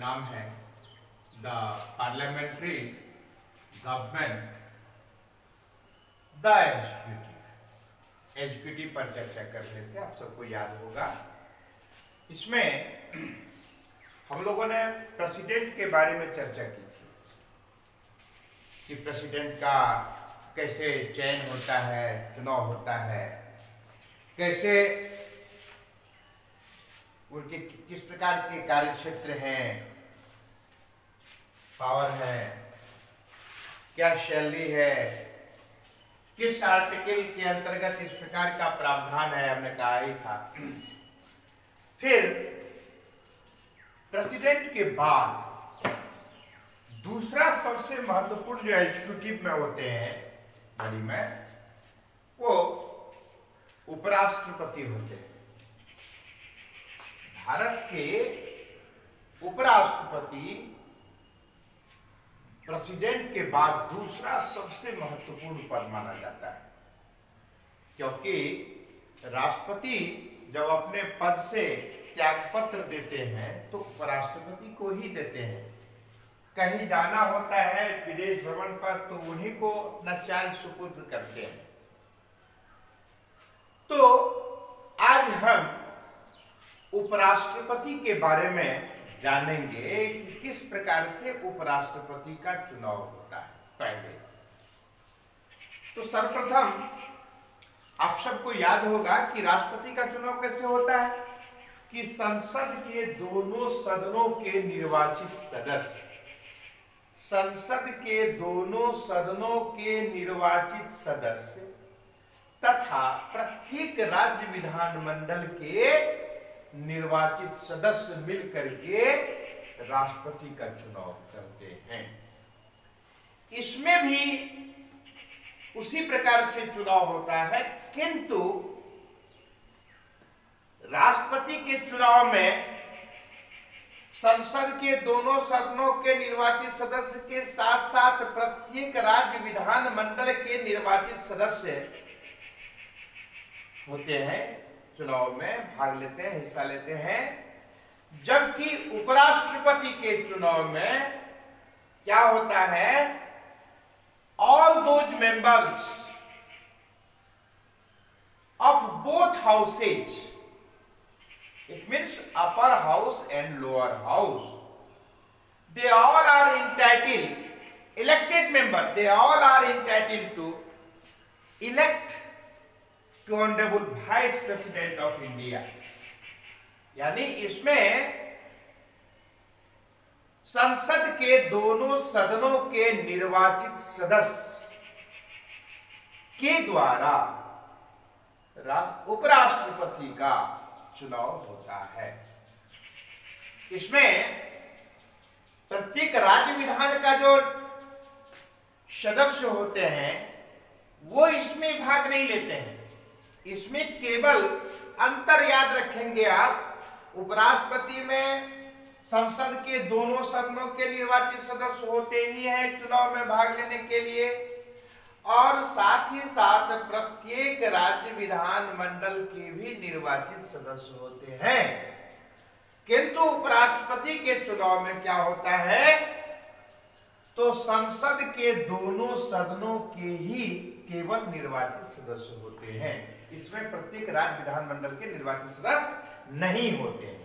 नाम है the parliamentary government the executive पर चर्चा कर रहे थे, आप सबको याद होगा। इसमें हम लोगों ने प्रेसिडेंट के बारे में चर्चा की थी कि प्रेसिडेंट का कैसे चयन होता है, चुनाव होता है, कैसे उनके किस प्रकार के कार्य क्षेत्र हैं, पावर है, क्या शैली है, किस आर्टिकल के अंतर्गत इस प्रकार का प्रावधान है, हमने कहा ही था। फिर प्रेसिडेंट के बाद दूसरा सबसे महत्वपूर्ण जो एग्जीक्यूटिव में होते हैं बड़ी में, वो उपराष्ट्रपति होते हैं। भारत के उपराष्ट्रपति प्रेसिडेंट के बाद दूसरा सबसे महत्वपूर्ण पद माना जाता है, क्योंकि राष्ट्रपति जब अपने पद से त्यागपत्र देते हैं तो उपराष्ट्रपति को ही देते हैं। कहीं जाना होता है विदेश भ्रमण पर तो उन्हीं को नचाल सुपुर्द करते हैं। तो आज हम उपराष्ट्रपति के बारे में जानेंगे कि किस प्रकार से उपराष्ट्रपति का चुनाव होता है। पहले तो सर्वप्रथम आप सबको याद होगा कि राष्ट्रपति का चुनाव कैसे होता है कि संसद के दोनों सदनों के निर्वाचित सदस्य, संसद के दोनों सदनों के निर्वाचित सदस्य तथा प्रत्येक राज्य विधानमंडल के निर्वाचित सदस्य मिलकर के राष्ट्रपति का चुनाव करते हैं। इसमें भी उसी प्रकार से चुनाव होता है, किंतु राष्ट्रपति के चुनाव में संसद के दोनों सदनों के निर्वाचित सदस्य के साथ साथ प्रत्येक राज्य विधानमंडल के निर्वाचित सदस्य होते हैं, चुनाव में भाग लेते हैं, हिस्सा लेते हैं। जबकि उपराष्ट्रपति के चुनाव में क्या होता है, all those members of both houses, it means upper house and lower house, they all are entitled, elected member, they all are entitled to elect to honourable vice president of India. यानी इसमें संसद के दोनों सदनों के निर्वाचित सदस्य के द्वारा उपराष्ट्रपति का चुनाव होता है। इसमें प्रत्येक राज्य विधान का जो सदस्य होते हैं वो इसमें भाग नहीं लेते हैं। इसमें केवल अंतर याद रखेंगे आप, उपराष्ट्रपति में संसद के दोनों सदनों के निर्वाचित सदस्य होते ही हैं चुनाव में भाग लेने के लिए, और साथ ही साथ प्रत्येक राज्य विधानमंडल के भी निर्वाचित सदस्य होते हैं। किंतु उपराष्ट्रपति के चुनाव में क्या होता है, तो संसद के दोनों सदनों के ही केवल निर्वाचित सदस्य होते हैं। इसमें प्रत्येक राज्य विधानमंडल के निर्वाचित सदस्य नहीं होते हैं।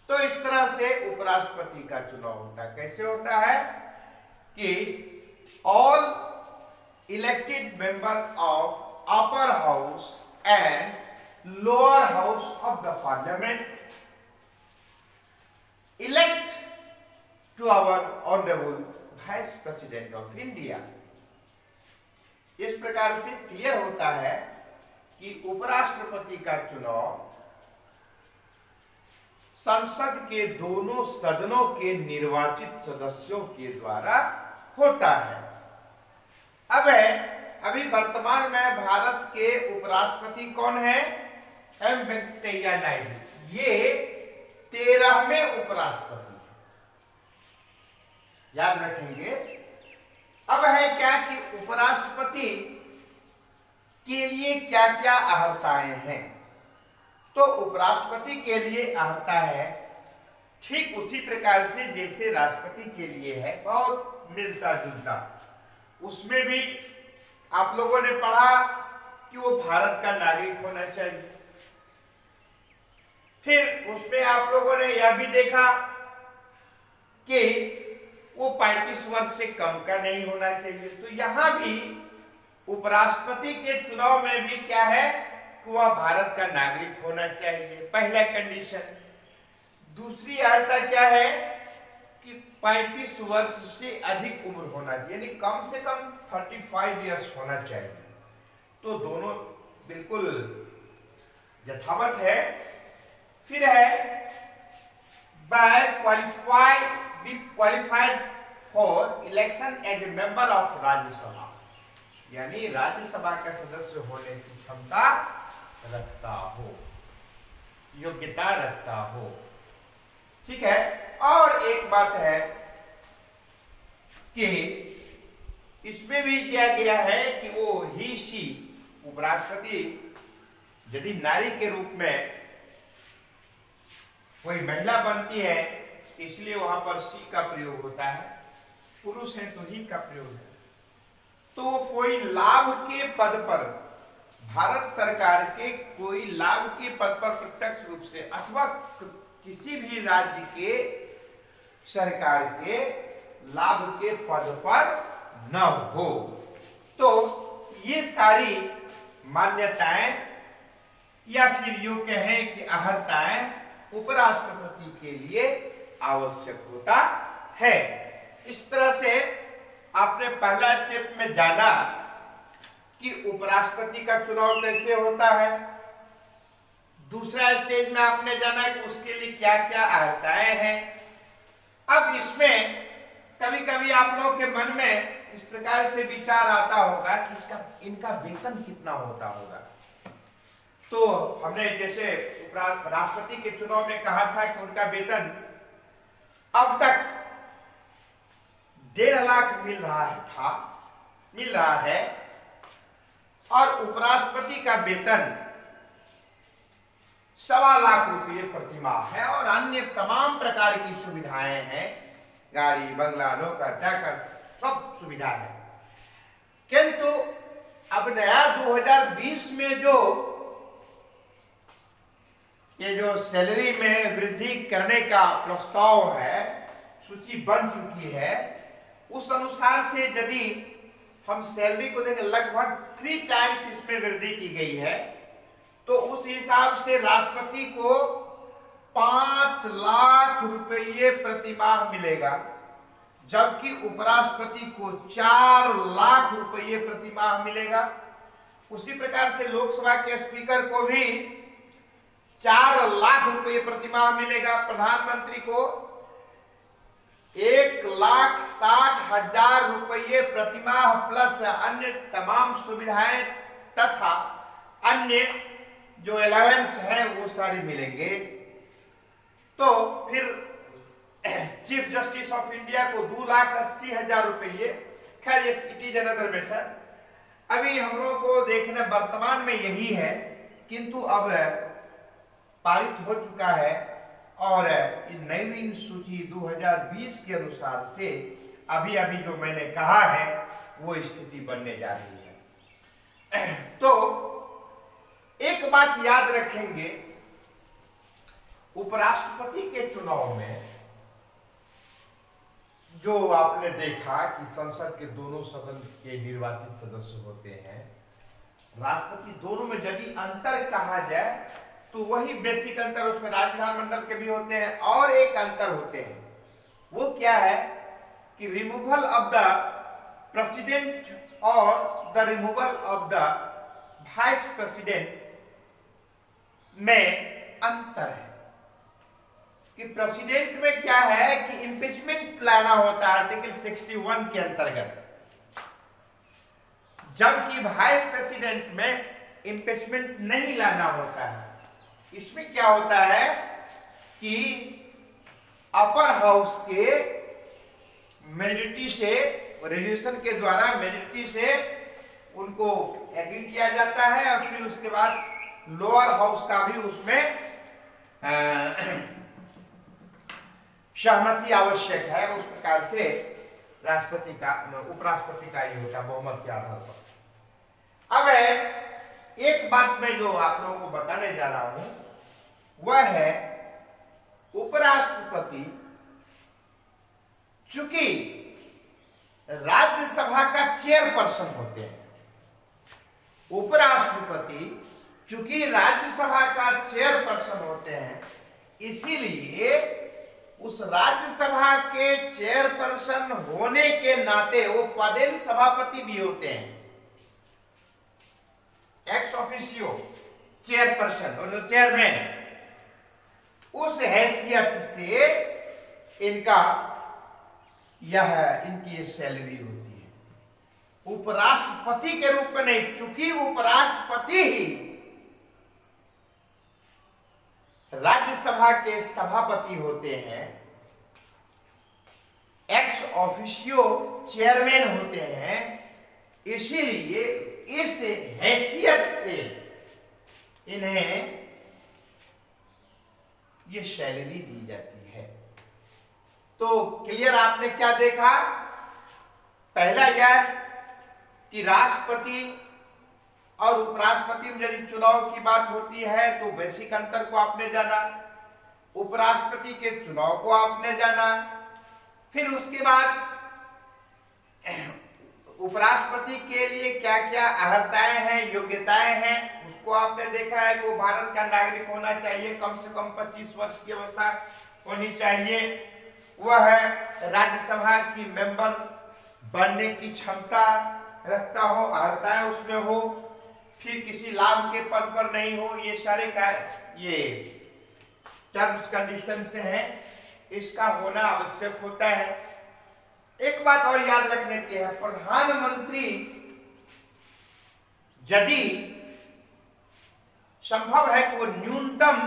तो इस तरह से उपराष्ट्रपति का चुनाव होता है। कैसे होता है कि all elected member of upper house and lower house of the parliament elect to our honourable vice president of India. इस प्रकार से क्लियर होता है कि उपराष्ट्रपति का चुनाव संसद के दोनों सदनों के निर्वाचित सदस्यों के द्वारा होता है। अभी वर्तमान में भारत के उपराष्ट्रपति कौन है, एम वेंकैया नायडू। ये 13वें उपराष्ट्रपति याद रखेंगे। अब है क्या कि उपराष्ट्रपति के लिए क्या क्या अर्हताएं हैं। तो उपराष्ट्रपति के लिए अर्हता है ठीक उसी प्रकार से जैसे राष्ट्रपति के लिए है, बहुत मिलता जुलता। उसमें भी आप लोगों ने पढ़ा कि वो भारत का नागरिक होना चाहिए। फिर उसमें आप लोगों ने यह भी देखा कि वो 35 वर्ष से कम का नहीं होना चाहिए। तो यहां भी उपराष्ट्रपति के चुनाव में भी क्या है कि वह भारत का नागरिक होना चाहिए, पहला कंडीशन। दूसरी अर्हता क्या है कि 35 वर्ष से अधिक उम्र होना चाहिए, यानी कम से कम 35 इयर्स होना चाहिए। तो दोनों बिल्कुल यथावत है। फिर है by qualified for election as a member of Rajya Sabha, यानी राज्यसभा का सदस्य होने की क्षमता रखता हो, योग्यता रखता हो। ठीक है। और एक बात है कि इसमें भी किया गया है कि वो ही सी उपराष्ट्रपति यदि नारी के रूप में कोई महिला बनती है, इसलिए वहां पर सी का प्रयोग होता है, पुरुष है तो ही का प्रयोग है। तो कोई लाभ के पद पर, भारत सरकार के कोई लाभ के पद पर प्रत्यक्ष रूप से अथवा किसी भी राज्य के सरकार के लाभ के पद पर न हो। तो ये सारी मान्यताएं या फिर यूं कहें कि अर्हताएं उपराष्ट्रपति के लिए आवश्यक होता है। इस तरह से आपने पहला स्टेप में जाना कि उपराष्ट्रपति का चुनाव कैसे होता है। दूसरा स्टेज में आपने जाना कि उसके लिए क्या क्या अर्हताएं हैं। अब इसमें कभी कभी आप लोगों के मन में इस प्रकार से विचार आता होगा कि इनका वेतन कितना होता होगा। तो हमने जैसे राष्ट्रपति के चुनाव में कहा था कि उनका वेतन अब तक 1.5 लाख मिल रहा है और उपराष्ट्रपति का वेतन 1.25 लाख रुपये प्रति माह है और अन्य तमाम प्रकार की सुविधाएं हैं, गाड़ी बंगला नौकर चाकर सब सुविधा है। किंतु अब नया 2020 में जो सैलरी में वृद्धि करने का प्रस्ताव है, सूची बन चुकी है, उस अनुसार से यदि हम सैलरी को देखें लगभग 3 टाइम्स इसमें वृद्धि की गई है। तो उस हिसाब से राष्ट्रपति को 5 लाख रुपये प्रति माह मिलेगा, जबकि उपराष्ट्रपति को 4 लाख रुपये प्रति माह मिलेगा। उसी प्रकार से लोकसभा के स्पीकर को भी 4 लाख रुपये प्रति माह मिलेगा। प्रधानमंत्री को 1,60,000 रुपये प्रति माह प्लस अन्य तमाम सुविधाएं तथा अन्य जो अलावेंस है वो सारी मिलेंगे। तो फिर चीफ जस्टिस ऑफ इंडिया को 2,80,000 रुपये। खैर इट इज अनदर मैटर। अभी हम लोगों को देखना वर्तमान में यही है, किंतु अब पारित हो चुका है और नवीन सूची 2020 के अनुसार से अभी अभी जो मैंने कहा है वो स्थिति बनने जा रही है। तो एक बात याद रखेंगे, उपराष्ट्रपति के चुनाव में जो आपने देखा कि संसद के दोनों सदन के निर्वाचित सदस्य होते हैं, राष्ट्रपति दोनों में यदि अंतर कहा जाए तो वही बेसिक अंतर उसमें राज्यमंडल के भी होते हैं और एक अंतर होते हैं। वो क्या है कि रिमूवल ऑफ द प्रेसिडेंट और the removal of the vice president में अंतर है। कि प्रेसिडेंट में क्या है कि इम्पीचमेंट लाना होता है आर्टिकल 61 के अंतर्गत, जबकि वाइस प्रेसिडेंट में इम्पीचमेंट नहीं लाना होता है। इसमें क्या होता है कि अपर हाउस के मेजॉरिटी से, रेजोल्यूशन के द्वारा मेजॉरिटी से उनको एग्री किया जाता है और फिर उसके बाद लोअर हाउस का भी उसमें सहमति आवश्यक है, उस प्रकार से राष्ट्रपति का उपराष्ट्रपति का ये होता बहुमत के आधार पर। अब एक बात मैं जो आप लोगों को बताने जा रहा हूं वह है उपराष्ट्रपति चूंकि राज्यसभा का चेयरपर्सन होते हैं, उपराष्ट्रपति चूंकि राज्यसभा का चेयरपर्सन होते हैं, इसीलिए उस राज्यसभा के चेयरपर्सन होने के नाते वो पदेन सभापति भी होते हैं, एक्स ऑफिशियो चेयरपर्सन और चेयरमैन। उस हैसियत से इनका इनकी सैलरी होती है, उपराष्ट्रपति के रूप में नहीं, चूंकि उपराष्ट्रपति ही राज्यसभा के सभापति होते हैं, एक्स ऑफिशियो चेयरमैन होते हैं, इसीलिए इस हैसियत से इन्हें ये सैलरी दी जाती है। तो क्लियर, आपने क्या देखा? पहला यह कि राष्ट्रपति और उपराष्ट्रपति में यदि चुनाव की बात होती है तो बेसिक अंतर को आपने जाना, उपराष्ट्रपति के चुनाव को आपने जाना, फिर उसके बाद उपराष्ट्रपति के लिए क्या क्या अर्हताएं हैं, योग्यताएं हैं, उसको आपने देखा है कि वो भारत का नागरिक होना चाहिए, कम से कम 25 वर्ष की अवस्था होनी चाहिए, वह राज्यसभा की मेंबर बनने की क्षमता रखता हो, अर्हताएं उसमें हो, फिर किसी लाभ के पद पर नहीं हो, ये सारे का ये टर्म्स कंडीशन से है, इसका होना आवश्यक होता है। एक बात और याद रखने की है, प्रधानमंत्री यदि संभव है कि वो न्यूनतम,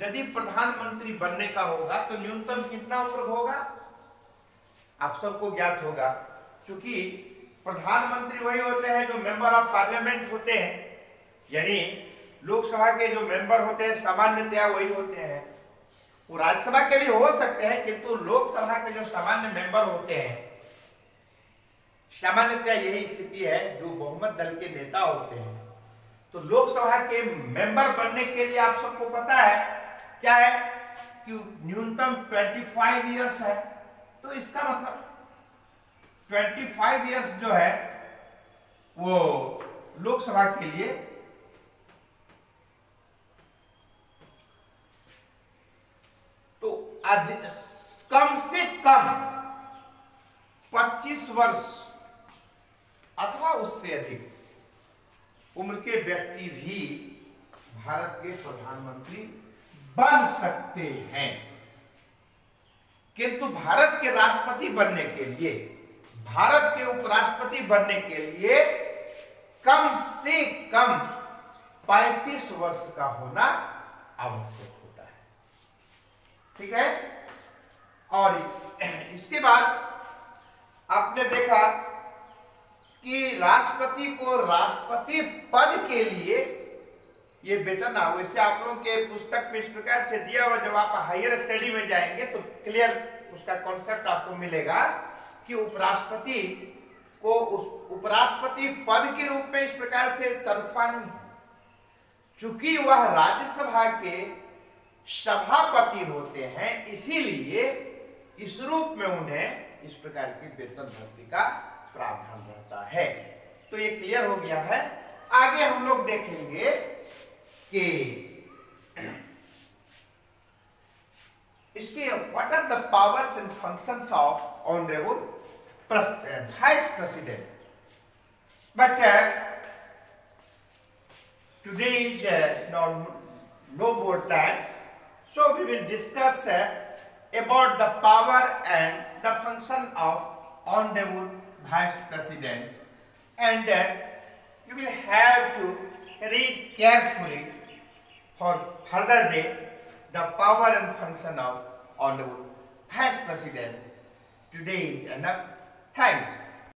यदि प्रधानमंत्री बनने का होगा तो न्यूनतम कितना उम्र होगा आप सबको ज्ञात होगा, क्योंकि प्रधानमंत्री वही होते हैं जो मेंबर ऑफ पार्लियामेंट होते हैं, यानी लोकसभा के जो मेंबर होते हैं सामान्यतया वही होते हैं। वो राज्यसभा के भी हो सकते हैं, किंतु लोकसभा के जो सामान्य मेंबर होते हैं सामान्यतया यही स्थिति है, जो बहुमत दल के नेता होते हैं। तो लोकसभा के मेंबर बनने के लिए आप सबको पता है क्या है कि न्यूनतम 25 इयर्स है, तो इसका मतलब 25 इयर्स जो है वो लोकसभा के लिए तो कम से कम 25 वर्ष अथवा उससे अधिक उम्र के व्यक्ति भी भारत के प्रधानमंत्री बन सकते हैं, किंतु भारत के राष्ट्रपति बनने के लिए, भारत के उपराष्ट्रपति बनने के लिए कम से कम 35 वर्ष का होना आवश्यक होता है। ठीक है, और इसके बाद आपने देखा कि राष्ट्रपति को राष्ट्रपति पद के लिए ये वेतन वैसे आप लोगों के पुस्तक में इस प्रकार से दिया हुआ, जब आप हायर स्टडी में जाएंगे तो क्लियर उसका कॉन्सेप्ट आपको मिलेगा कि उपराष्ट्रपति को उस उपराष्ट्रपति पद के रूप में इस प्रकार से तनख्वाह नहीं, चूंकि वह राज्यसभा के सभापति होते हैं, इसीलिए इस रूप में उन्हें इस प्रकार की वेतन भर्ती का प्रावधान रहता है। तो ये क्लियर हो गया है। आगे हम लोग देखेंगे कि इसके what are the powers and functions of honourable vice president, but today is no more time, so we will discuss about the power and the function of honorable vice president, and you will have to read carefully for further day the power and function of honorable vice president. Today is enough. Thanks.